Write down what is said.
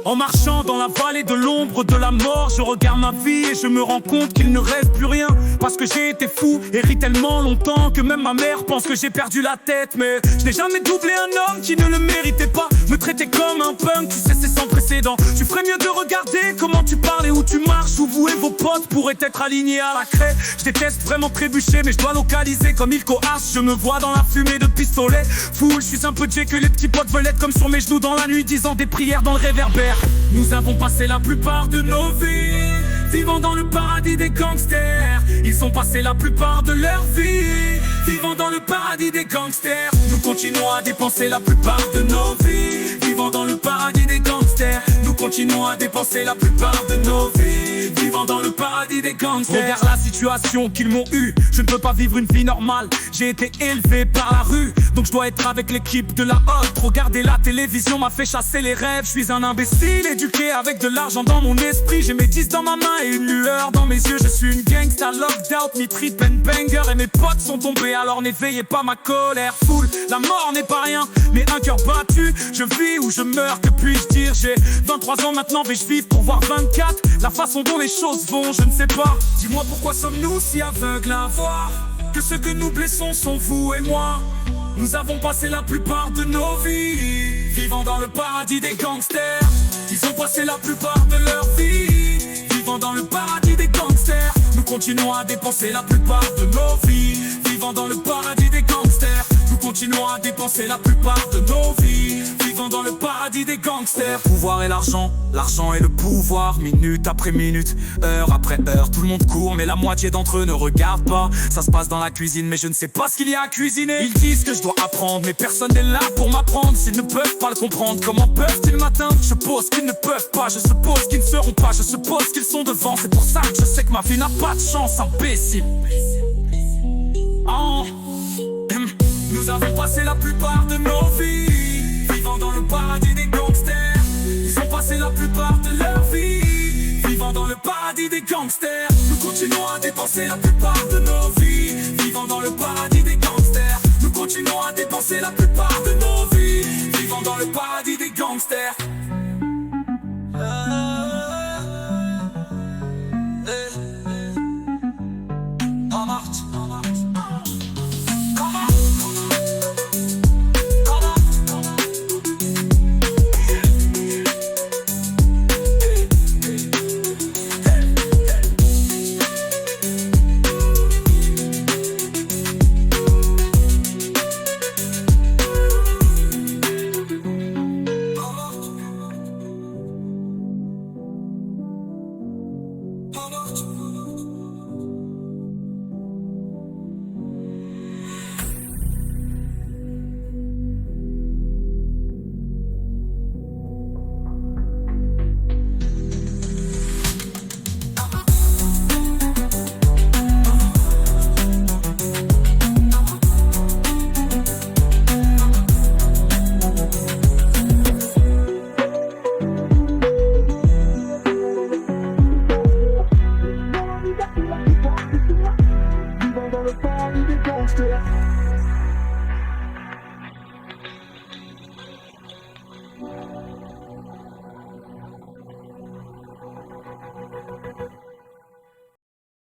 En marchant dans la vallée de l'ombre de la mort, je regarde ma vie et je me rends compte qu'il ne reste plus rien. Parce que j'ai été fou et ri tellement longtemps que même ma mère pense que j'ai perdu la tête. Mais je n'ai jamais doublé un homme qui ne le méritait pas. Me traiter comme un punk, tu sais c'est sans précédent. Tu ferais mieux de regarder comment tu parles et où tu marches. Où vous et vos potes pourraient être alignés à la craie. Je déteste vraiment trébucher mais je dois localiser comme il coasse. Je me vois dans la fumée de pistolet. Fou, je suis un peu Dieu que les petits potes veulent être comme sur mes genoux dans la nuit, disant des prières dans le réverbère. Nous avons passé la plupart de nos vies vivant dans le paradis des gangsters. Ils ont passé la plupart de leur vie vivant dans le paradis des gangsters. Nous continuons à dépenser la plupart de nos vies vivant dans le paradis des gangsters. Nous continuons à dépenser la plupart de nos vies vivant dans le paradis des gangsters. Regarde la situation qu'ils m'ont eu. Je ne peux pas vivre une vie normale. J'ai été élevé par la rue, donc je dois être avec l'équipe de la hotte. Regarder la télévision m'a fait chasser les rêves. Je suis un imbécile éduqué avec de l'argent dans mon esprit. J'ai mes 10 dans ma main et une lueur dans mes yeux. Je suis une gangsta locked out, mi-trip and banger. Et mes potes sont tombés, alors n'éveillez pas ma colère. Foule, la mort n'est pas rien, mais un cœur battu. Je vis ou je meurs, que puis-je dire? J'ai 23 ans maintenant, vais-je vivre pour voir 24? La façon dont les choses vont, je ne sais pas. Dis-moi pourquoi sommes-nous si aveugles à voir que ceux que nous blessons sont vous et moi. Nous avons passé la plupart de nos vies vivant dans le paradis des gangsters. Ils ont passé la plupart de leur vie vivant dans le paradis des gangsters. Nous continuons à dépenser la plupart de nos vies vivant dans le paradis des gangsters. Nous continuons à dépenser la plupart de nos vies vivant dans le paradis des gangsters. Le pouvoir et l'argent et le pouvoir. Minute après minute, heure après heure, tout le monde court mais la moitié d'entre eux ne regardent pas. Ça se passe dans la cuisine mais je ne sais pas ce qu'il y a à cuisiner. Ils disent que je dois apprendre mais personne n'est là pour m'apprendre. S'ils ne peuvent pas le comprendre, comment peuvent-ils m'atteindre? Je suppose qu'ils ne peuvent pas, je suppose qu'ils ne seront pas, je suppose qu'ils sont devant. C'est pour ça que je sais que ma vie n'a pas de chance, imbécile. Oh. Nous avons passé la plupart de nos vies vivant dans le paradis des gangsters. Ils ont passé la plupart de leur vie vivant dans le paradis des gangsters. Nous continuons à dépenser la plupart de nos vies vivant dans le paradis des gangsters. Nous continuons à dépenser la plupart de nos vies vivant dans le paradis des gangsters.